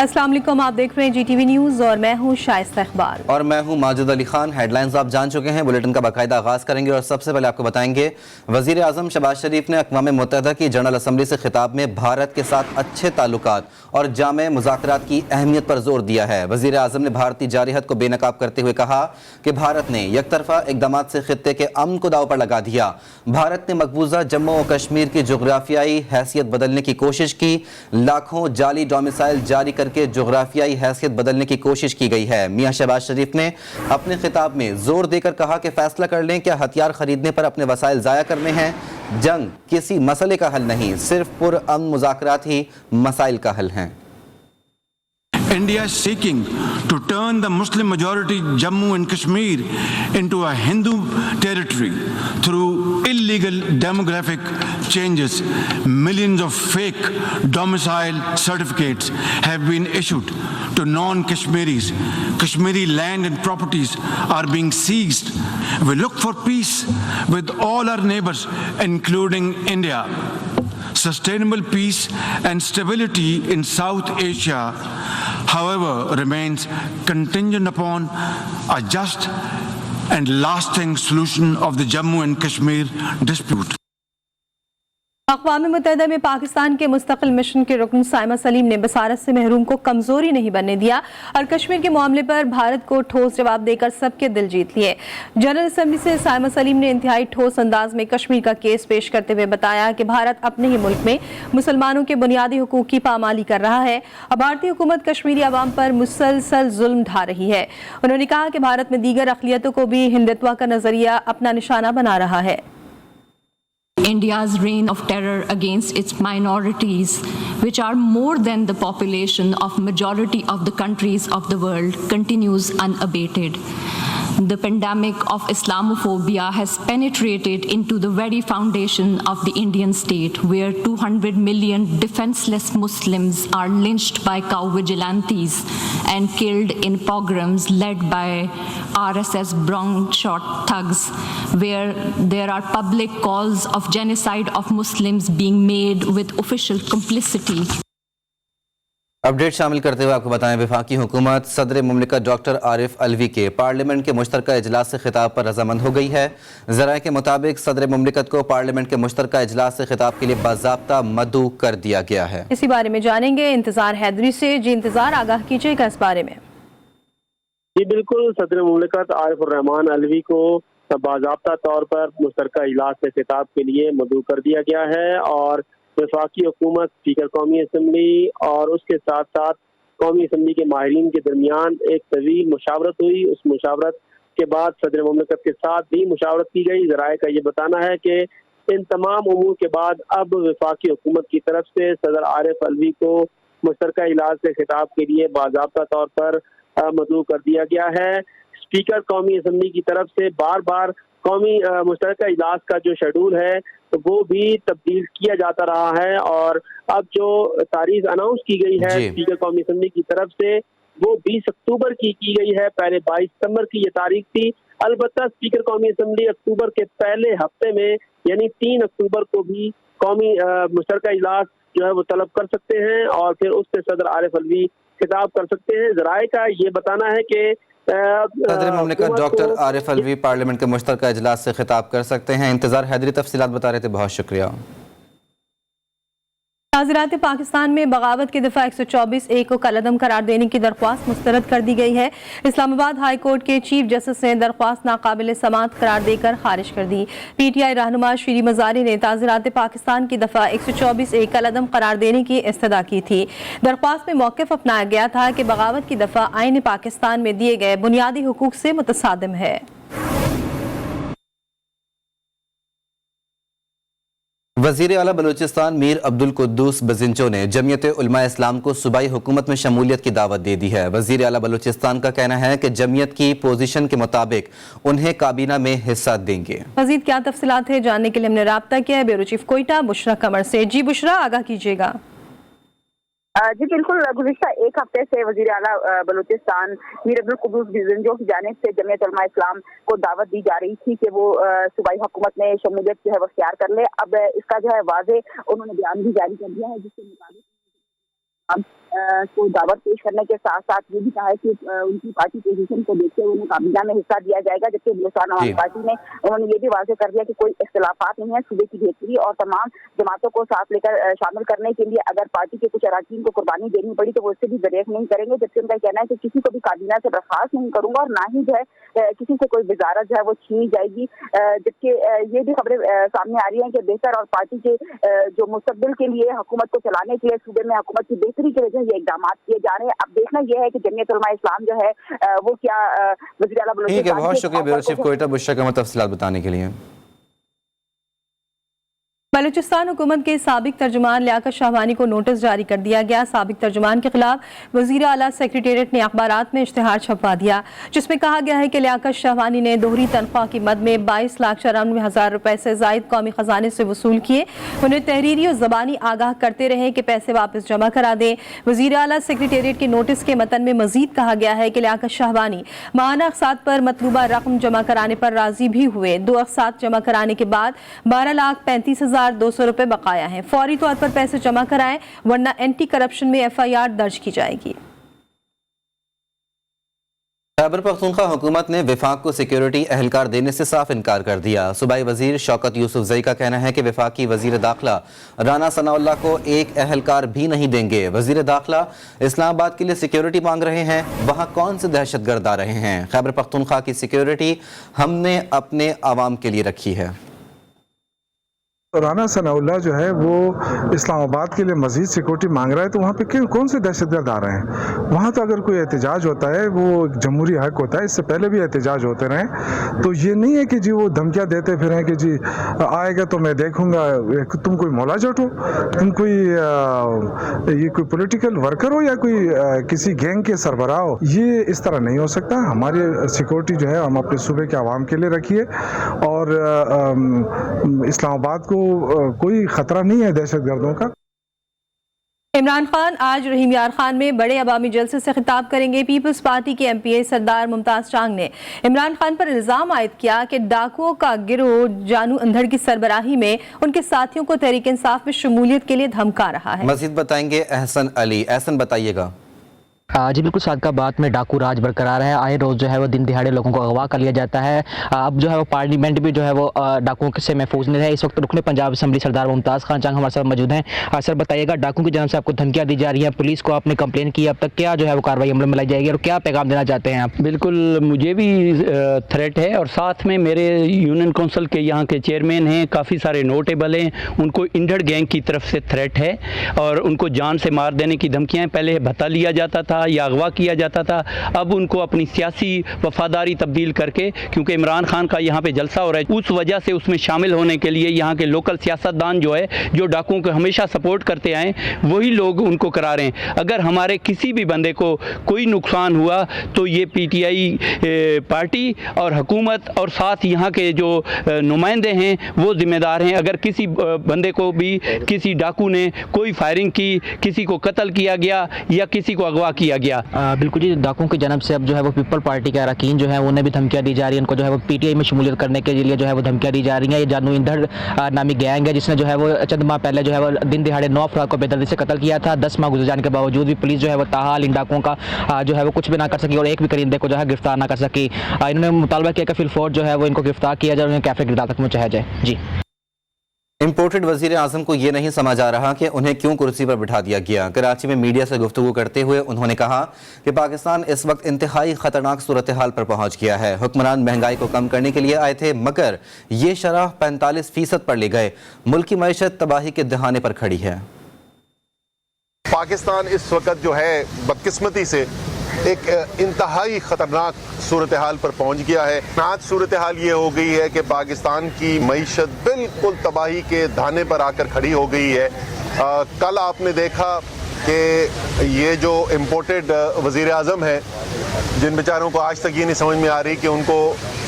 अस्सलाम वालेकुम, आप देख रहे हैं GTV न्यूज़ और मैं हूं शाइस्ता इकबाल और मैं हूं माजिद अली खान। हेडलाइंस आप जान चुके हैं, बुलेटिन का बाकायदा आगाज़ करेंगे और सबसे पहले आपको बताएंगे वज़ीर आज़म शहबाज शरीफ ने अक़वाम मुत्तहिदा की जनरल असम्बली से खिताब में भारत के साथ अच्छे ताल्लुकात और जामे मुज़ाकरात की अहमियत पर जोर दिया है। वज़ीर आज़म ने भारतीय जारहत को बेनकाब करते हुए कहा कि भारत ने यकतरफा इक़दामात से खित्ते के अमन को दाव पर लगा दिया। भारत ने मकबूजा जम्मू और कश्मीर की जोग्राफियाई हैसियत बदलने की कोशिश की। लाखों जाली डोमिसाइल जारी करके जोग्राफियाई हैसियत बदलने की कोशिश की गई है। मियां शहबाज शरीफ ने अपने खिताब में जोर देकर कहा कि फैसला कर लें, क्या हथियार खरीदने पर अपने वसाइल ज़ाया करने हैं। जंग किसी मसले का हल नहीं, सिर्फ पुरअमन मुज़ाकरात ही मसाइल का हल हैं। India is seeking to turn the Muslim majority Jammu and Kashmir into a Hindu territory through illegal demographic changes. Millions of fake domicile certificates have been issued to non-Kashmiris. Kashmiri land and properties are being seized. We look for peace with all our neighbors, including India. Sustainable peace and stability in South Asia, however, remains contingent upon a just and lasting solution of the Jammu and Kashmir dispute. अक़वाम मुत्तहिदा में पाकिस्तान के मुस्तकिल mission के रुकन साइमा सलीम ने बसारत से महरूम को कमज़ोरी नहीं बनने दिया और कश्मीर के मामले पर भारत को ठोस जवाब देकर सबके दिल जीत लिए। जनरल असम्बली से साइमा सलीम ने इंतहाई ठोस अंदाज में कश्मीर का केस पेश करते हुए बताया कि भारत अपने ही मुल्क में मुसलमानों के बुनियादी हुकूक की पामाली कर रहा है और भारतीय हुकूमत कश्मीरी अवाम पर मुसलसल जुल्म ढा रही है। उन्होंने कहा कि भारत में दीगर अक़लियतों को भी हिंदुत्व का नज़रिया अपना निशाना बना रहा है। India's reign of terror against its minorities, which are more than the population of majority of the countries of the world, continues unabated. The pandemic of Islamophobia has penetrated into the very foundation of the Indian state, where 200 million defenseless Muslims are lynched by cow vigilantes and killed in pogroms led by RSS brown-shot thugs, where there are public calls of genocide of Muslims being made with official complicity. Update शामिल करते हुए आपको बताएं, वफाकी हुकूमत सदर मुमलिकत doctor Arif Alvi के parliament के मुश्तरका इजलास से खिताब पर रजामंद हो गई है। ज़राए के मुताबिक सदर मुमलिकत को पार्लियामेंट के मुश्तरका इजलास से खिताब के लिए बाज़ाब्ता मदऊ कर दिया गया है। इसी बारे में जानेंगे इंतजार हैदरी से। जी इंतजार, आगाह कीजिएगा इस बारे में। जी बिल्कुल, सदर मुमलिकत आरिफ रहमान अलवी को बाज़ाब्ता तौर पर मुश्तरका इजलास से खिताब के लिए मदऊ कर दिया गया है और वफाकी हुकूमत, स्पीकर कौमी असम्बली और उसके साथ साथ कौमी असम्बली के माहिरीन के दरमियान एक तवील मुशावरत हुई। उस मुशावरत के बाद सदर मुमलिकत के साथ भी मुशावरत की गई। ज़राए का ये बताना है कि इन तमाम उमूर के बाद अब वफाकी हुकूमत की तरफ से सदर आरिफ अलवी को मुश्तरका इजलास से खिताब के लिए बाज़ाब्ता तौर पर मदऊ कर दिया गया है। स्पीकर कौमी असम्बली की तरफ से बार बार कौमी मुश्तरका इजलास का जो शेड्यूल है तो वो भी तब्दील किया जाता रहा है और अब जो तारीख अनाउंस की गई है स्पीकर कौमी असम्बली की तरफ से वो 20 अक्टूबर की गई है। पहले 22 सितंबर की ये तारीख थी। अलबत्ता स्पीकर कौमी असम्बली अक्टूबर के पहले हफ्ते में यानी 3 अक्टूबर को भी कौमी मुश्तरका इजलास जो है वो तलब कर सकते हैं और फिर उससे सदर आरिफ अलवी खिताब कर सकते हैं। ज़राए का ये बताना है कि सदर मुमलिकत डॉक्टर आरिफ अलवी पार्लियामेंट के मुश्तरका इजलास से खिताब कर सकते हैं। इंतजार हैदरी तफसीलात बता रहे थे, बहुत शुक्रिया। नाज़रात पाकिस्तान में बगावत के दफ़ा 124A को कलअदम करार देने की दरख्वास्त मुस्तरद कर दी गई है। इस्लामाबाद हाई कोर्ट के चीफ जस्टिस ने दरख्वास्त नाकाबिल समाअत करार देकर खारिज कर दी। PTI रहनुमा शीरी मज़ारी ने ताज़रात पाकिस्तान की दफ़ा 124A कलअदम करार देने की इस्तदा की थी। दरख्वास्त में मौक़िफ़ अपनाया गया था कि बगावत की दफ़ा आईन पाकिस्तान में दिए गए बुनियादी हुकूक से मुतसादिम है। वज़ीर आला बलूचिस्तान मीर अब्दुल कुद्दूस बज़िंचो ने जमीयत उलमा इस्लाम को सूबाई हुकूमत में शमूलियत की दावत दे दी है। वज़ीर आला बलूचिस्तान का कहना है कि जमीयत की पोजीशन के मुताबिक उन्हें काबीना में हिस्सा देंगे। मज़ीद क्या तफसीलात है जानने के लिए हमने राब्ता किया है ब्यूरो चीफ कोयटा बुशरा कमर से। जी बुशरा, आगाह कीजिएगा। जी बिल्कुल, गुज़िश्ता एक हफ्ते से वज़ीर आला बलूचिस्तान मीर अब्दुल कुद्दूस बज़िंचो की जानिब से जमीयत उलमा इस्लाम को दावत दी जा रही थी कि वो सूबाई हुकूमत में शमूलियत जो है वो इख्तियार कर ले। अब इसका जो है वाज़े उन्होंने बयान भी जारी कर दिया है जिसके मुताबिक को दावत पेश करने के साथ साथ ये भी कहा है कि उनकी पार्टी पोजीशन को देखते हुए उन्हें काबीना में हिस्सा दिया जाएगा। जबकि हिंदुस्तान अवाम पार्टी ने उन्होंने ये भी वाज़ेह कर दिया कि कोई इख्तिलाफात नहीं है, सूबे की बेहतरी और तमाम जमातों को साथ लेकर शामिल करने के लिए अगर पार्टी के कुछ अरकान को कुर्बानी देनी पड़ी तो वो इससे भी गुरेज नहीं करेंगे। जबकि उनका कहना है कि किसी को भी काबीना से बर्खास्त नहीं करूंगा और ना ही जो है किसी से कोई वजारत जो है वो छीनी जाएगी। जबकि ये भी खबरें सामने आ रही हैं कि बेहतर और पार्टी के जो मुस्तकबिल के लिए हुकूमत को चलाने के लिए सूबे में हुकूमत की बेहतरी की वजह ये इकदाम किए जा रहे हैं। अब देखना यह है कि जमीयत उलमा इस्लाम जो है वो क्या वज़ीर आला ठीक है, बहुत शुक्रिया ब्यूरो चीफ कोयटा बुशरा का तफसीलात बताने के लिए। बलूचिस्तान हुकूमत के साबिक तर्जुमान लियाकत शाहवानी को नोटिस जारी कर दिया गया। साबिक तर्जुमान के खिलाफ वज़ीर आला सेक्रेटेरिएट ने अखबारात में इश्तिहार छपवा दिया जिसमें कहा गया है कि लियाकत शाहवानी ने दोहरी तनख्वाह की मद में 22,94,000 रुपए से ज़ायद कौमी खजाने से वसूल किए। उन्हें तहरीरी और ज़बानी आगाह करते रहे कि पैसे वापस जमा करा दें। वज़ीर आला सेक्रेटेरिएट के नोटिस के मतन में मजीद कहा गया है कि लियाकत शाहवानी माहाना अक़सात पर मतलूबा रकम जमा कराने पर राजी भी हुए। 2 अक़सात जमा कराने के बाद 12,35,200 रुपए बकाया हैं। फौरी तौर पर पैसे जमा कराएं वरना एंटी करप्शन में FIR दर्ज की जाएगी। खैबर पख्तूनख्वा हुकूमत ने विफाक को सिक्योरिटी एहलकार देने से साफ इनकार कर दिया। सूबाई वजीर शौकत यूसुफजई का कहना है कि विफाकी वजीर दाखिला राना सनाउल्लाह को एक एहलकार भी नहीं देंगे। वजीर दाखिला इस्लामाबाद के लिए सिक्योरिटी मांग रहे हैं, वहाँ कौन से दहशतगर्द आ रहे हैं? खैबर पख्तूनख्वा की सिक्योरिटी हमने अपने आवाम के लिए रखी है। राना सनाउल्लाह जो है वो इस्लामाबाद के लिए मजीद सिक्योरिटी मांग रहा है, तो वहाँ पे कौन से दहशतगर्द आ रहे हैं? वहाँ तो अगर कोई एहतजाज होता है वो जमहूरी हक होता है, इससे पहले भी एहतजाज होते रहे। तो ये नहीं है कि जी वो धमकियाँ देते फिर हैं कि जी आएगा तो मैं देखूंगा। तुम कोई मौला जट हो, तुम कोई ये कोई पॉलिटिकल वर्कर हो या कोई किसी गैंग के सरबराह हो? ये इस तरह नहीं हो सकता। हमारी सिक्योरिटी जो है हम अपने सूबे के आवाम के लिए रखिए और इस्लामाबाद को कोई खतरा नहीं है दहशतगर्दों का। इमरान खान आज रहीम यार खान में बड़े अवामी जलसे से खिताब करेंगे। पीपल्स पार्टी के MPA सरदार मुमताज चांग ने इमरान खान पर इल्जाम आयद किया कि डाकुओं का गिरोह जानू अंधड़ की सरबराही में उनके साथियों को तहरीक इंसाफ में शमूलियत के लिए धमका रहा है। मजीद बताएंगे एहसन अली। एहसन बताइएगा। जी बिल्कुल, सादकाबाद में डाकू राज बरकरार है। आए रोज़ जो है वो दिन दिहाड़े लोगों को अगवा कर लिया जाता है। अब जो है वो पार्लियामेंट भी जो है वो डाकुओं से महफूज नहीं है। इस वक्त रुकने पंजाब असम्बली सरदार मुमताज़ खान चांग हमारे साथ मौजूद हैं। सर बताइएगा, डाकुओं की जानब से आपको धमकियाँ दी जा रही हैं, पुलिस को आपने कंप्लेन की, अब तक क्या जो है वो कार्रवाई अमल में लाई जाएगी और क्या पैगाम देना चाहते हैं आप? बिल्कुल, मुझे भी थ्रेट है और साथ में मेरे यूनियन काउंसिल के यहाँ के चेयरमैन हैं, काफ़ी सारे नोटेबल हैं, उनको इंडर गैंग की तरफ से थ्रेट है और उनको जान से मार देने की धमकियाँ। पहले भत्ता लिया जाता था या अगवा किया जाता था, अब उनको अपनी सियासी वफादारी तब्दील करके, क्योंकि इमरान खान का यहाँ पे जलसा हो रहा है, उस वजह से उसमें शामिल होने के लिए यहाँ के लोकल सियासतदान जो है, जो डाकुओं को हमेशा सपोर्ट करते आए, वही लोग उनको करा रहे हैं। अगर हमारे किसी भी बंदे को कोई नुकसान हुआ तो ये PTI पार्टी और हुकूमत और साथ यहाँ के जो नुमाइंदे हैं वो जिम्मेदार हैं। अगर किसी बंदे को भी किसी डाकू ने कोई फायरिंग की, किसी को कत्ल किया गया या किसी को अगवा किया गया। बिल्कुल जी, डाकुओं की जानब से अब जो है वो पीपल पार्टी के अरकान जो है उन्हें भी धमकियाँ दी जा रही है। उनको जो है वो PTI में शमूलियत करने के लिए जो है वो धमकियाँ दी जा रही हैं। ये जानू इंधड़ नामी गैंग है जिसने जो है वो चंद माह पहले जो है वो दिन दिहाड़े 9 अफराद को बेदर्दी से कत्ल किया था। 10 माह गुजर जाने के बावजूद भी पुलिस जो है वो ताहाल इन डाकुओं का जो है वो कुछ भी ना कर सकी और एक भी करिंदे को जो है गिरफ्तार ना कर सकी। इन्होंने मुतालबा किया कि फिल फौज जो है वो इनको गिरफ्तार किया जाए और उन्हें कैफे की अदालत तक पहुँचाया जाए। जी, इम्पोर्टेड वज़ीर आज़म को ये नहीं समझ आ रहा कि उन्हें क्यों कुर्सी पर बिठा दिया गया। कराची में मीडिया से गुफ्तगू करते हुए उन्होंने कहा कि पाकिस्तान इस वक्त इंतहाई ख़तरनाक सूरत हाल पर पहुँच गया है। हुक्मरान महंगाई को कम करने के लिए आए थे मगर ये शरह 45% पर ले गए। मुल्क की मईशत तबाही के दहाने पर खड़ी है। पाकिस्तान इस वक्त जो है बदकिस्मती से एक इंतहाई ख़तरनाक सूरत हाल पर पहुंच गया है। आज सूरत हाल ये हो गई है कि पाकिस्तान की मईशत बिल्कुल तबाही के धाने पर आकर खड़ी हो गई है। कल आपने देखा कि ये जो इम्पोर्टेड वज़ीर आज़म है, जिन बेचारों को आज तक ये नहीं समझ में आ रही कि उनको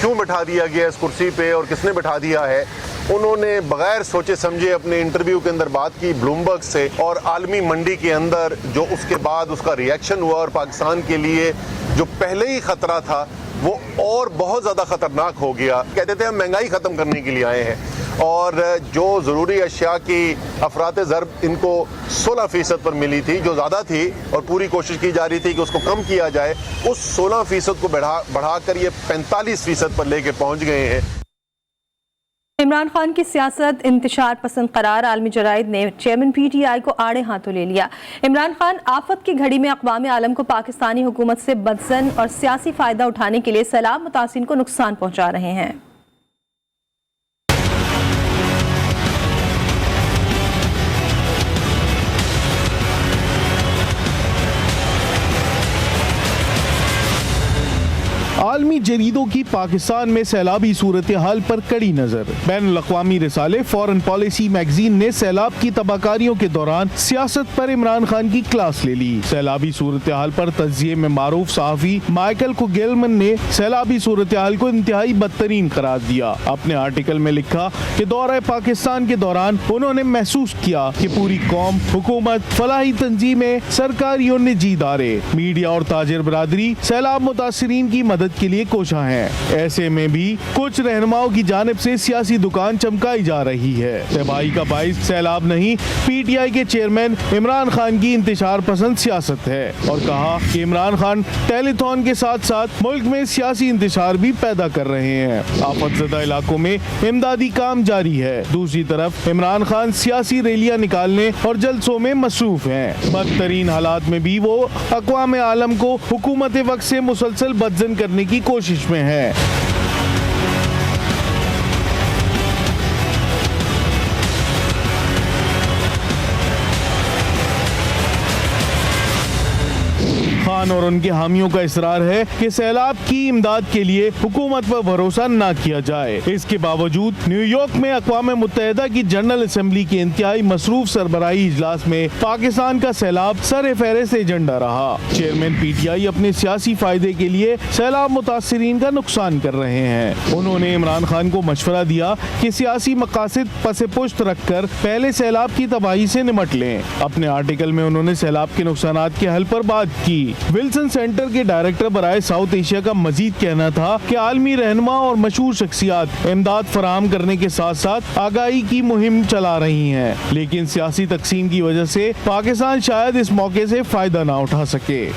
क्यों बिठा दिया गया इस कुर्सी पे और किसने बिठा दिया है, उन्होंने बगैर सोचे समझे अपने इंटरव्यू के अंदर बात की ब्लूमबर्ग से और आलमी मंडी के अंदर जो उसके बाद उसका रिएक्शन हुआ और पाकिस्तान के लिए जो पहले ही खतरा था वो और बहुत ज़्यादा ख़तरनाक हो गया। कहते थे हम महंगाई ख़त्म करने के लिए आए हैं اور جو ضروری اشیاء کی افراط ضرب ان کو 16% پر ملی تھی جو زیادہ تھی اور پوری کوشش کی جا رہی تھی کہ اس کو کم کیا جائے، اس 16% کو بڑھا کر یہ 45% پر لے کے پہنچ گئے ہیں۔ عمران خان کی سیاست انتشار پسند قرار عالمی جرائد نے چیئرمین پی ٹی آئی کو آڑے ہاتھوں لے لیا۔ عمران خان آفت کی گھڑی میں اقوام عالم کو پاکستانی حکومت سے بدظن اور سیاسی فائدہ اٹھانے کے لیے سیلاب متاثرین کو نقصان پہنچا رہے ہیں۔ عالمی جریدوں کی پاکستان میں سیلابی صورتحال پر کڑی نظر۔ بین الاقوامی رسالے فارن پالیسی میگزین نے سیلاب کی تباہکاریوں کے دوران سیاست پر عمران خان کی کلاس لے لی۔ سیلابی صورتحال پر تجزیے میں معروف صحافی مائیکل کوگیلمن نے سیلابی صورتحال کو انتہائی بدترین قرار دیا۔ اپنے آرٹیکل میں لکھا کہ دورہ پاکستان کے دوران انہوں نے محسوس کیا کہ پوری قوم، حکومت، فلاحی تنظیمیں، سرکاریوں نے جی دارے، میڈیا اور تاجر برادری سیلاب متاثرین کی مدد کے لیے کوشاں ہیں۔ ایسے میں بھی کچھ رہنماؤں کی جانب سے سیاسی دکان چمکائی جا رہی ہے۔ تباہی کا باعث سیلاب نہیں، پی ٹی آئی کے چیئرمین عمران خان کی انتشار پسند سیاست ہے، اور کہا کہ عمران خان ٹیلی تھون کے ساتھ ساتھ ملک میں سیاسی انتشار بھی پیدا کر رہے ہیں۔ آفت زدہ علاقوں میں امدادی کام جاری ہے، دوسری طرف عمران خان سیاسی ریلیاں نکالنے اور جلسوں میں مصروف ہیں۔ بدترین حالات میں بھی وہ اقوام عالم کو حکومت وقت سے مسلسل بدظن کرنے کی کوشش میں ہے۔ خان اور ان کے حامیوں کا اصرار ہے کہ سیلاب کی امداد کے لیے حکومت پر بھروسہ نہ کیا جائے۔ اس کے باوجود نیو یارک میں اقوام متحدہ کی جنرل اسمبلی کے انتہائی مصروف سربراہی اجلاس میں پاکستان کا سیلاب سر فہرست ایجنڈا رہا۔ چیئرمین پی ٹی آئی اپنے سیاسی فائدے کے لیے سیلاب متاثرین کا نقصان کر رہے ہیں۔ انہوں نے عمران خان کو مشورہ دیا کہ سیاسی مقاصد پس پشت رکھ کر پہلے سیلاب کی تباہی سے نمٹ لیں۔ اپنے آرٹیکل میں انہوں نے سیلاب کے نقصانات کے حل پر بات کی۔ ولسن سینٹر کے ڈائریکٹر برائے ساؤتھ ایشیا کا مزید کہنا تھا کہ عالمی رہنما اور مشہور شخصیات امداد فراہم کرنے کے ساتھ ساتھ آگاہی کی مہم چلا رہی ہیں، لیکن سیاسی تقسیم کی وجہ سے پاکستان شاید اس موقع سے فائدہ نہ اٹھا سکے۔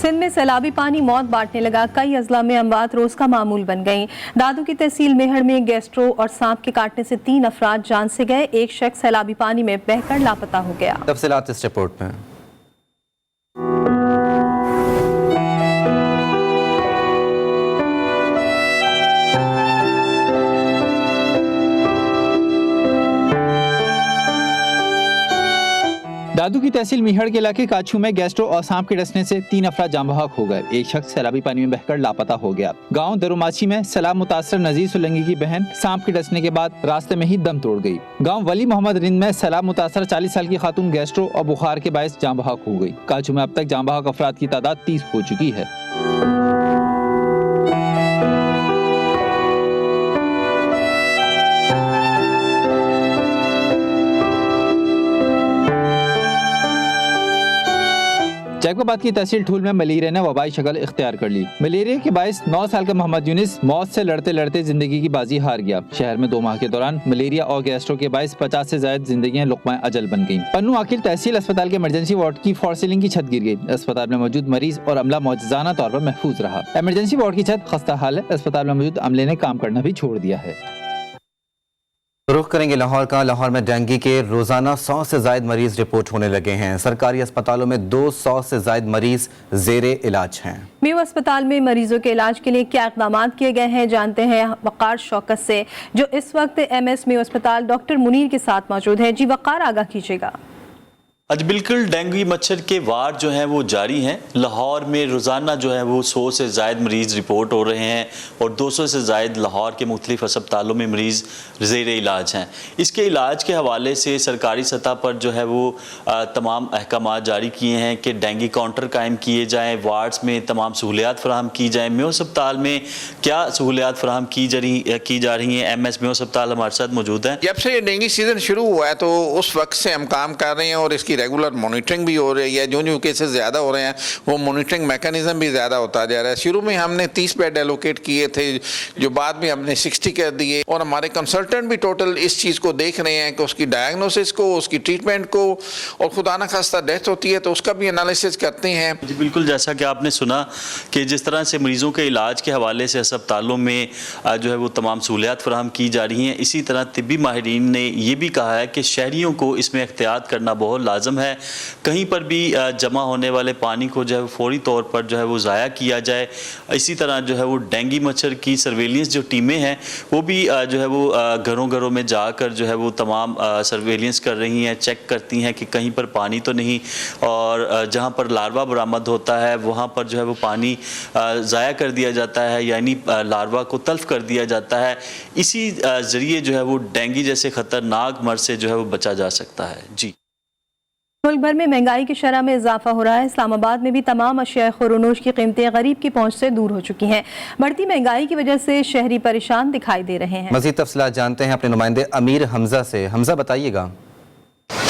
سندھ میں سیلابی پانی موت بانٹنے لگا، کئی اضلاع میں اموات روز کا معمول بن گئیں۔ دادو کی تحصیل میہڑ میں گیسٹرو اور سانپ کے کاٹنے سے 3 افراد جان سے گئے، ایک شخص سیلابی پانی میں بہہ کر لاپتہ ہو گیا۔ تفصیلات اس رپورٹ میں۔ دادو کی تحصیل میہڑ کے علاقے کاچھو میں گیسٹرو اور سانپ کے ڈسنے سے 3 افراد جاں بحق ہو گئے، ایک شخص سیلابی پانی میں بہہ کر لاپتہ ہو گیا۔ گاؤں دروماچی میں سیلاب متاثر نذیر سولنگی کی بہن سانپ کے ڈسنے کے بعد راستے میں ہی دم توڑ گئی۔ گاؤں ولی محمد رند میں سیلاب متاثر 40 سال کی خاتون گیسٹرو اور بخار کے باعث جاں بحق ہو گئی۔ کاچھو میں اب تک جاں بحق افراد کی تعداد 30 ہو چکی ہے۔ جیکوباد کی تحصیل ٹھول میں ملیریا نے وبائی شکل اختیار کر لی۔ ملیریا کے باعث 9 سال کا محمد یونس موت سے لڑتے لڑتے زندگی کی بازی ہار گیا۔ شہر میں 2 ماہ کے دوران ملیریا اور گیسٹرو کے باعث 50 سے زائد زندگیاں لقمہ اجل بن گئیں۔ پنو عاقل تحصیل اسپتال کے ایمرجنسی وارڈ کی فور سیلنگ کی چھت گر گئی۔ اسپتال میں موجود مریض اور عملہ معجزانہ طور پر محفوظ رہا۔ ایمرجنسی وارڈ کی چھت خستہ حال ہے، اسپتال میں موجود عملے نے کام کرنا بھی چھوڑ دیا ہے۔ رخ کریں گے لاہور کا۔ لاہور میں ڈینگی کے روزانہ 100 سے زائد مریض رپورٹ ہونے لگے ہیں۔ سرکاری اسپتالوں میں 200 سے زائد مریض زیر علاج ہیں۔ میو اسپتال میں مریضوں کے علاج کے لیے کیا اقدامات کیے گئے ہیں، جانتے ہیں وقار شوکت سے، جو اس وقت ایم ایس میو اسپتال ڈاکٹر منیر کے ساتھ موجود ہے۔ جی وقار، آگاہ کیجیے گا۔ آج بالکل ڈینگی مچھر کے وار جو ہیں وہ جاری ہیں۔ لاہور میں روزانہ جو ہے وہ 100 سے زائد مریض رپورٹ ہو رہے ہیں اور 200 سے زائد لاہور کے مختلف اسپتالوں میں مریض زیر علاج ہیں۔ اس کے علاج کے حوالے سے سرکاری سطح پر جو ہے وہ تمام احکامات جاری کیے ہیں کہ ڈینگی کاؤنٹر قائم کیے جائیں، وارڈز میں تمام سہولیات فراہم کی جائیں۔ میو اسپتال میں کیا سہولیات فراہم کی جا رہی ہیں؟ ایم ایس میو اسپتال ہمارے ساتھ موجود ہیں۔ جب سے یہ ڈینگی سیزن شروع ہوا ہے تو اس وقت سے ہم کام کر رہے ہیں اور اس کی کی ریگولر مانیٹرنگ بھی ہو رہی ہے. جو کیسز زیادہ ہو رہے ہیں وہ مانیٹرنگ میکانزم بھی زیادہ ہوتا جا رہا ہے. شروع میں ہم نے 30 بیڈ ایلوکیٹ کیے تھے جو بعد میں ہم نے 60 کر دیے, اور ہمارے کنسلٹنٹ بھی ٹوٹل اس چیز کو دیکھ رہے ہیں کہ اس کی ڈائگنوسس کو, اس کی ٹریٹمنٹ کو, اور خدا نخواستہ ڈیتھ ہوتی ہے تو اس کا بھی انالیسس کرتے ہیں. جی بالکل, جیسا کہ آپ نے سنا کہ جس طرح سے مریضوں کے علاج کے حوالے سے اسپتالوں میں جو ہے وہ تمام سہولیات فراہم کی جا رہی ہیں, اسی طرح طبی ماہرین نے یہ بھی کہا ہے کہ شہریوں کو اس میں احتیاط کرنا بہت لازم ہے. کہیں پر بھی جمع ہونے والے پانی کو جو ہے فوری طور پر جو ہے وہ ضائع کیا جائے. اسی طرح جو ہے وہ ڈینگی مچھر کی سرویلنس جو ٹیمیں ہیں وہ بھی جو ہے وہ گھروں گھروں میں جا کر جو ہے وہ تمام سرویلنس کر رہی ہیں, چیک کرتی ہیں کہ کہیں پر پانی تو نہیں, اور جہاں پر لاروا برآمد ہوتا ہے وہاں پر جو ہے وہ پانی ضائع کر دیا جاتا ہے, یعنی لاروا کو تلف کر دیا جاتا ہے. اسی ذریعے جو ہے وہ ڈینگی جیسے خطرناک مرض سے جو ہے وہ بچا جا سکتا ہے. جی ملک بھر میں مہنگائی کی شرح میں اضافہ ہو رہا ہے. اسلام آباد میں بھی تمام اشیاء خورونوش کی قیمتیں غریب کی پہنچ سے دور ہو چکی ہیں. بڑھتی مہنگائی کی وجہ سے شہری پریشان دکھائی دے رہے ہیں. مزید تفصیلات جانتے ہیں اپنے نمائندے امیر حمزہ سے. حمزہ بتائیے گا.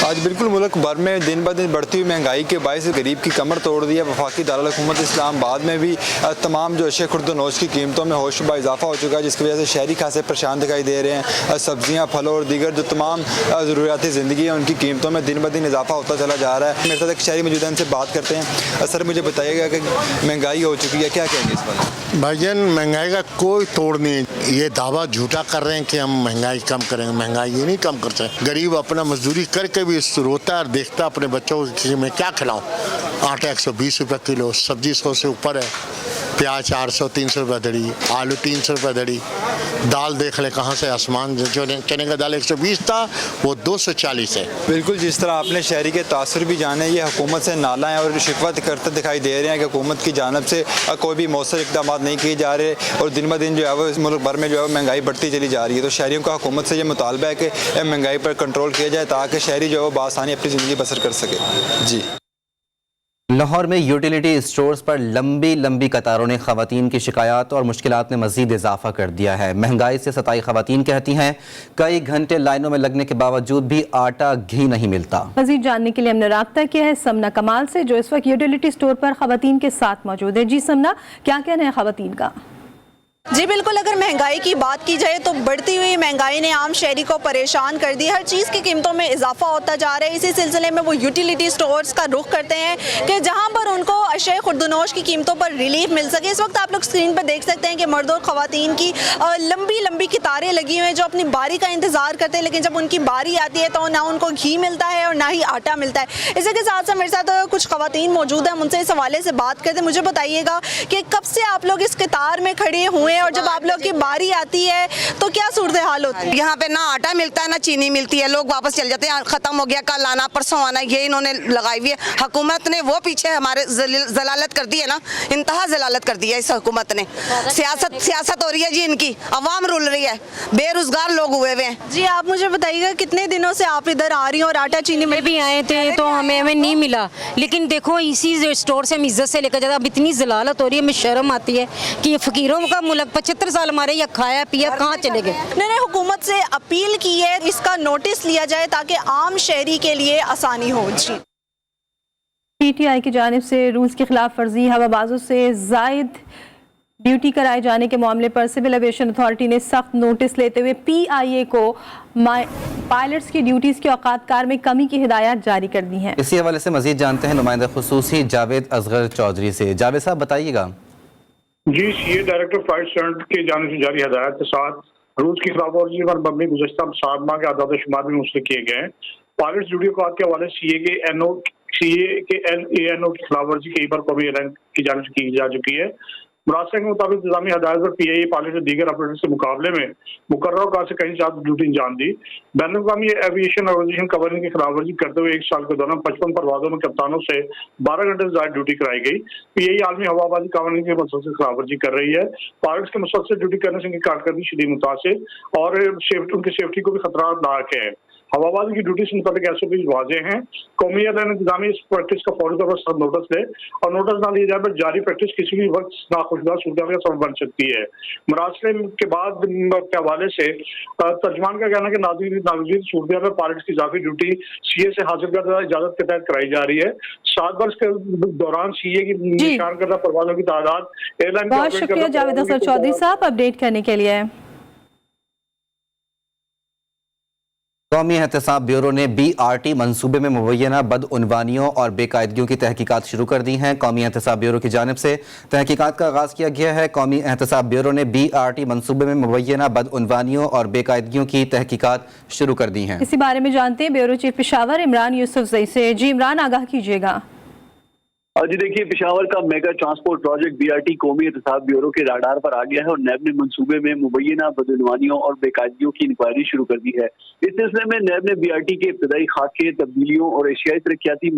آج بالکل ملک بھر میں دن بہ دن بڑھتی ہوئی مہنگائی کے باعث غریب کی کمر توڑ دی ہے. وفاقی دارالحکومت اسلام آباد میں بھی تمام جو اشیاء خرد و نوش کی قیمتوں میں ہوش بہ اضافہ ہو چکا ہے, جس کی وجہ سے شہری خاصے پریشان دکھائی دے رہے ہیں. سبزیاں, پھل اور دیگر جو تمام ضروریات زندگی ہیں ان کی قیمتوں میں دن بہ دن اضافہ ہوتا چلا جا رہا ہے. میرے ساتھ ایک شہری موجود ہے, ان سے بات کرتے ہیں. سر مجھے بتائیے گا کہ مہنگائی ہو چکی ہے, کیا کہیں گے اس پر؟ بھائی جان مہنگائی کا کوئی توڑ نہیں. یہ دعویٰ جھوٹا کر رہے ہیں کہ ہم مہنگائی کم کریں گے. مہنگائی یہ نہیں کم کر سکتے. غریب اپنا مزدوری کر کے بھی روتا ہے اور دیکھتا اپنے بچوں کو میں کیا کھلاؤں. آٹا 120 روپے کلو, سبزی 100 سے اوپر ہے, پیاز 400 300 روپے دھڑی, آلو 300 روپے دھڑی, دال دیکھ لیں کہاں سے آسمان. جو چنے کا دال 120 تھا وہ 240 ہے. بالکل جس طرح آپ نے شہری کے تاثر بھی جانے, یہ حکومت سے نالا ہیں اور شکوت کرتے دکھائی دے رہے ہیں کہ حکومت کی جانب سے کوئی بھی مؤثر اقدامات نہیں کیے جا رہے, اور دن بہ دن جو ہے وہ اس ملک بھر میں جو ہے مہنگائی بڑھتی چلی جا رہی ہے. تو شہریوں کا حکومت سے یہ مطالبہ ہے کہ مہنگائی پر کنٹرول کیا جائے تاکہ شہری جو ہے وہ بآسانی اپنی زندگی بسر کر سکے. جی لاہور میں یوٹیلیٹی اسٹورز پر لمبی قطاروں نے خواتین کی شکایات اور مشکلات میں مزید اضافہ کر دیا ہے. مہنگائی سے ستائی خواتین کہتی ہیں کئی گھنٹے لائنوں میں لگنے کے باوجود بھی آٹا گھی نہیں ملتا. مزید جاننے کے لیے ہم نے رابطہ کیا ہے سمنا کمال سے, جو اس وقت یوٹیلیٹی اسٹور پر خواتین کے ساتھ موجود ہے. جی سمنا, کیا کہنا ہے خواتین کا؟ جی بالکل, اگر مہنگائی کی بات کی جائے تو بڑھتی ہوئی مہنگائی نے عام شہری کو پریشان کر دی. ہر چیز کی قیمتوں میں اضافہ ہوتا جا رہا ہے. اسی سلسلے میں وہ یوٹیلیٹی سٹورز کا رخ کرتے ہیں کہ جہاں پر ان کو اشیاء خردنوش کی قیمتوں پر ریلیف مل سکے. اس وقت آپ لوگ اسکرین پر دیکھ سکتے ہیں کہ مرد اور خواتین کی لمبی قطاریں لگی ہوئی ہیں جو اپنی باری کا انتظار کرتے ہیں, لیکن جب ان کی باری آتی ہے تو نہ ان کو گھی ملتا ہے اور نہ ہی آٹا ملتا ہے. اسی کے ساتھ ساتھ میرے ساتھ کچھ خواتین موجود ہیں, ہم ان سے اس حوالے سے بات کرتے ہیں. مجھے بتائیے گا کہ کب سے آپ لوگ اس قطار میں کھڑے ہوئے ہیں, اور جب آپ لوگ کی باری آتی ہے تو کیا صورتحال ہوتی ہے؟ یہاں پہ نہ آٹا ملتا ہے نہ چینی ملتی ہے. لوگ واپس چل جاتے ہیں, ختم ہو گیا, کل آنا پرسوں آنا, یہ انہوں نے لگائی ہوئی ہے. حکومت نے وہ پیچھے ہمارے ضلالت کر دی ہے نا, انتہا ضلالت کر دی ہے اس حکومت نے. سیاست ہو رہی ہے جی, ان کی عوام رول رہی ہے, بے روزگار لوگ ہوئے ہوئے ہیں. جی آپ مجھے بتائیے گا کتنے دنوں سے آپ ادھر آ رہی ہیں اور آٹا چینی میں بھی آئے تھے تو ہمیں نہیں ملا, لیکن دیکھو اسی اسٹور سے ہم عزت سے لے کر جاتے. اب اتنی ضلالت ہو رہی ہے, ہمیں شرم آتی ہے کہ یہ فقیروں کا ملک 75 سال ہمارے یا کھایا پیا کہاں چلے گئے. میں نے حکومت سے اپیل کی ہے اس کا نوٹس لیا جائے تاکہ عام شہری کے لیے آسانی ہو. جی پی ٹی آئی کی جانب سے رولز کی خلاف ورزی, ہوابازوں سے زائد ڈیوٹی کرائے جانے کے معاملے پر سول ایویشن اتھارٹی نے سخت نوٹس لیتے ہوئے پی آئی اے کو پائلٹس کی ڈیوٹیز کے اوقات کار میں کمی کی ہدایات جاری کر دی ہیں. اسی حوالے سے مزید جانتے ہیں نمائندہ خصوصی جاوید اصغر چودھری سے. جاوید صاحب بتائیے گا. جی سی اے ڈائریکٹر فلائٹ سرنٹ کی جانب سے جاری ہدایت کے ساتھ روز کی خلاف ورزی پر مبنی گزشتہ 7 ماہ کے اعداد و شمار بھی منسلک کیے گئے ہیں. پائلٹس ڈیوٹی اوقات کے حوالے سے سی اے کے LANO کی خلاف ورزی کئی بار قومی اعلان کی جانب سے کی جا چکی ہے. مراسل کے مطابق انتظامی ہدایت پر پی آئی اے پائلٹ سے دیگر آپریٹر سے مقابلے میں مقررہ اوقات سے کہیں زیادہ ڈیوٹی انجام دی. بین الاقوامی ایویشن آرگنائزیشن گورننگ کی خلاف ورزی کرتے ہوئے 1 سال کے دوران 55 پروازوں میں کپتانوں سے 12 گھنٹے سے زائد ڈیوٹی کرائی گئی. پی آئی اے عالمی ہوابازی قوانین کی مسلسل خلاف ورزی کر رہی ہے. پائلٹس کے مسلسل ڈیوٹی کرنے سے ان کی کارکردگی شدید متاثر اور ان کی سیفٹی کو بھی خطرات لاحق ہے. हवाबाजी की ड्यूटी से मुताबिक SOP वाजे हैं। कौमी इंतजामी इस प्रैक्टिस का फौरी तौर पर नोटिस ले और नोटिस ना लिए जाए पर जारी प्रैक्टिस किसी भी वक्त नाखुशगवार सूरत का सबब बन सकती है। मरासले के बाद के हवाले से तर्जमान का कहना है कि नाज़रीन सूरत में पायलट की इजाफी ड्यूटी CA से हासिल करदा इजाजत के तहत कराई जा रही है। 7 वर्ष के दौरान CA की निशान करदा परवाजों की तादाद एयरलाइन। बहुत शुक्रिया जावेद असर चौधरी साहब अपडेट करने के लिए। कौमी एहतसाब ब्यूरो ने BRT मंसूबे में मुबैना बदउनवानियों और बेकायदगियों की तहकीकात शुरू कर दी हैं। कौमी एहतसाब ब्यूरो की जानिब से तहकीकात का आगाज़ किया गया है। कौमी एहतसाब ब्यूरो ने BRT मंसूबे में मुबैना बदउनवानियों और बेकायदगियों की तहकीकात शुरू कर दी हैं। इसी बारे में जानते हैं ब्यूरो चीफ पेशावर इमरान यूसुफजई से। जी इमरान, आगाह कीजिएगा। जी देखिए, पेशावर का मेगा ट्रांसपोर्ट प्रोजेक्ट BRT कौमी एहतसाब ब्यूरो के राडार पर आ गया है और नैब ने मंसूबे में मुबैना बदउनवानियों और बेकायदगियों की इंक्वायरी शुरू कर दी है। इस सिलसिले में नैब ने BRT के इब्तदाई खाके, तब्दीलियों और एशियाई तरक्याती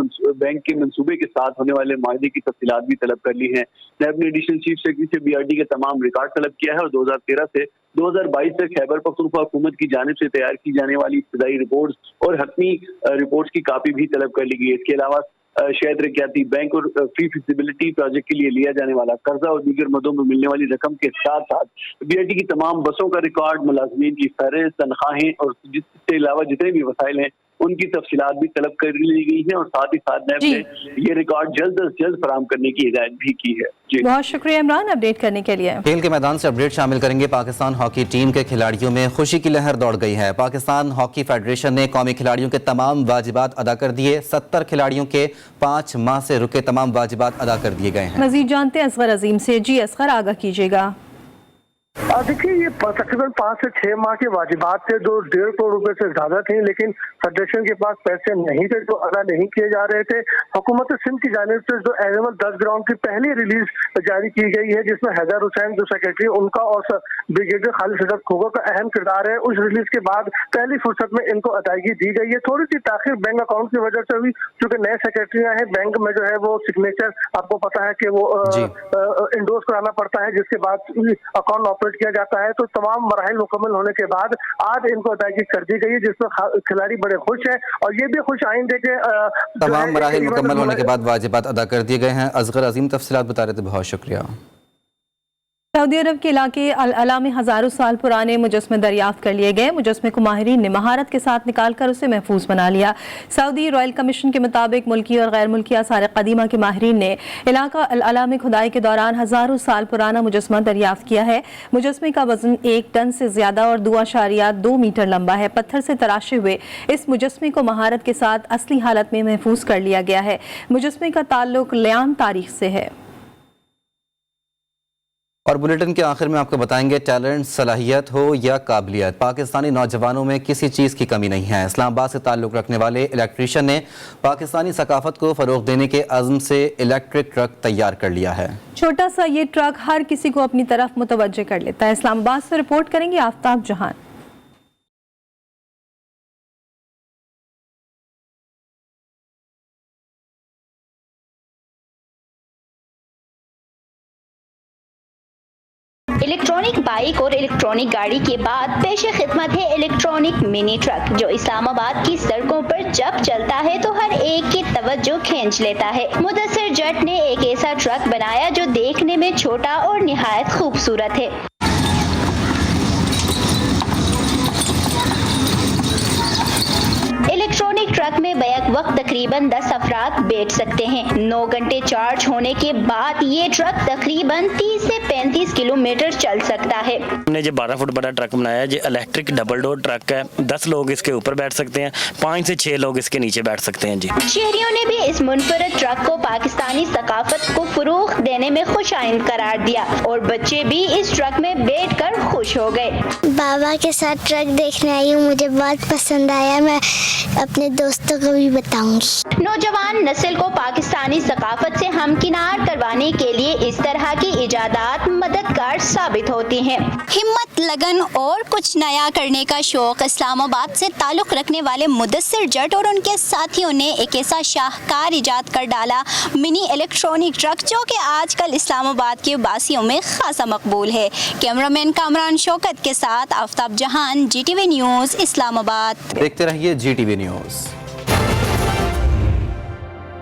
बैंक के मंसूबे के साथ होने वाले माहदे की तफसीलात भी तलब कर ली हैं। नैब ने एडिशनल चीफ सेक्रेटरी से BRT के तमाम रिकॉर्ड तलब किया है और 2013 से 2022 तक खैबर पख्तूनख्वा हुकूमत की जानिब से तैयार की जाने वाली इब्तदाई रिपोर्ट्स और हतमी रिपोर्ट्स की कापी भी तलब कर ली गई है। इसके अलावा शहर तरक्याती बैंक और फ्री फिजिबिलिटी प्रोजेक्ट के लिए लिया जाने वाला कर्जा और दीगर मदों में मिलने वाली रकम के साथ साथ BRT की तमाम बसों का रिकॉर्ड, मुलाजमीन की फहरिस्त, तनख्वाहें और इसके अलावा जितने भी वसाइल हैं उनकी तफसीलात भी तलब कर ली गई हैं और साथ ही साथ नैब ने ये रिकॉर्ड जल्द अज जल्द फराहम करने की हिदायत भी की है। जी बहुत शुक्रिया इमरान अपडेट करने के लिए। खेल के मैदान से अपडेट शामिल करेंगे। पाकिस्तान हॉकी टीम के खिलाड़ियों में खुशी की लहर दौड़ गई है। पाकिस्तान हॉकी फेडरेशन ने कौमी खिलाड़ियों के तमाम वाजिबात अदा कर दिए। 70 खिलाड़ियों के 5 माह से रुके तमाम वाजिबात अदा कर दिए गए हैं। मजीद जानते हैं असगर अजीम से। जी असगर, आगाह कीजिएगा। देखिए, ये तकरीबन 5 से 6 माह के वाजिबात थे जो 1.5 करोड़ रुपए से ज्यादा थे, लेकिन फेडरेशन के पास पैसे नहीं थे जो अदा नहीं किए जा रहे थे। हुकूमत सिंध की जानिब से जो एनिमल 10 ग्राउंड की पहली रिलीज जारी की गई है जिसमें हैदर हुसैन जो सेक्रेटरी उनका और ब्रिगेडियर खालिद सदफ खोगा का अहम किरदार है, उस रिलीज के बाद पहली फुर्सत में इनको अदायगी दी गई है। थोड़ी सी ताखिर बैंक अकाउंट की वजह से हुई क्योंकि नए सेक्रेटरियां हैं। बैंक में जो है वो सिग्नेचर आपको पता है कि वो इंडोर्स कराना पड़ता है, जिसके बाद अकाउंट ऑपरेट किया जाता है। तो तमाम मराहिल मुकम्मल होने के बाद आज इनको अदायगी कर दी गई है जिसमें खिलाड़ी बड़े खुश हैं और ये भी खुश आइंदे के तमाम मराहिल मुकम्मल होने के बाद वाजिबात अदा कर दिए गए हैं। असगर अजीम तफसीलात बता रहे थे, बहुत शुक्रिया। सऊदी अरब के इलाके अल-अला में हज़ारों साल पुराने मुजस्मे दरियाफ्त कर लिए गए। मुजस्मे को माहिरीन ने महारत के साथ निकाल कर उसे महफूज बना लिया। सऊदी रॉयल कमीशन के मुताबिक मुल्की और गैर मुल्की आसार कदीमा के माहिरीन ने इलाका अल-अला में खुदाई के दौरान हज़ारों साल पुराना मुजस्मा दरियाफ्त किया है। मुजस्मे का वजन 1 टन से ज्यादा और 2.2 मीटर लंबा है। पत्थर से तराशे हुए इस मुजस्मे को महारत के साथ असली हालत में महफूज कर लिया गया है। मुजस्मे का ताल्लुक लियान तारीख से है। और बुलेटिन के आखिर में आपको बताएंगे, टैलेंट, सलाहियत हो या काबिलियत, पाकिस्तानी नौजवानों में किसी चीज़ की कमी नहीं है। इस्लामाबाद से ताल्लुक़ रखने वाले इलेक्ट्रीशियन ने पाकिस्तानी सकाफत को फ़रोग़ देने के अज़्म से इलेक्ट्रिक ट्रक तैयार कर लिया है। छोटा सा ये ट्रक हर किसी को अपनी तरफ मुतवज्जे कर लेता है। इस्लामाबाद से रिपोर्ट करेंगे आफ्ताब जहान। इलेक्ट्रॉनिक बाइक और इलेक्ट्रॉनिक गाड़ी के बाद पेशे खिदमत है इलेक्ट्रॉनिक मिनी ट्रक, जो इस्लामाबाद की सड़कों पर जब चलता है तो हर एक की तवज्जो खींच लेता है। मुदस्सिर जट ने एक ऐसा ट्रक बनाया जो देखने में छोटा और निहायत खूबसूरत है। इलेक्ट्रॉनिक ट्रक में बैक वक्त तकरीबन 10 अफराद बैठ सकते हैं। 9 घंटे चार्ज होने के बाद ये ट्रक तकरीबन 30 से 35 किलोमीटर चल सकता है। हमने जो 12 फुट बड़ा ट्रक बनाया है, ये इलेक्ट्रिक डबल डोर ट्रक है। 10 लोग इसके ऊपर बैठ सकते हैं, 5 से 6 लोग इसके नीचे बैठ सकते हैं। जी, शहरियों ने भी इस मुनफरद ट्रक को पाकिस्तानी सकाफत को फरोग देने में खुशाइंद करार दिया और बच्चे भी इस ट्रक में बैठ कर खुश हो गए। बाबा के साथ ट्रक देखने आई हूँ, मुझे बहुत पसंद आया, मैं अपने दोस्तों को भी बताऊंगी। नौजवान नस्ल को पाकिस्तानी सकाफत से हमकिनार करवाने के लिए इस तरह की इजादात मदद मददगार साबित होती हैं। हिम्मत, लगन और कुछ नया करने का शौक इस्लामाबाद से ताल्लुक़ रखने वाले मुदस्सिर जट और उनके साथियों ने एक ऐसा शाहकार इजाद कर डाला, मिनी इलेक्ट्रॉनिक ट्रक, जो कि आजकल इस्लामाबाद के वासियों में खासा मकबूल है। कैमरामैन कामरान शौकत के साथ आफ्ताब जहान, GTV न्यूज़, इस्लामाबाद। देखते रहिए GTV न्यूज़।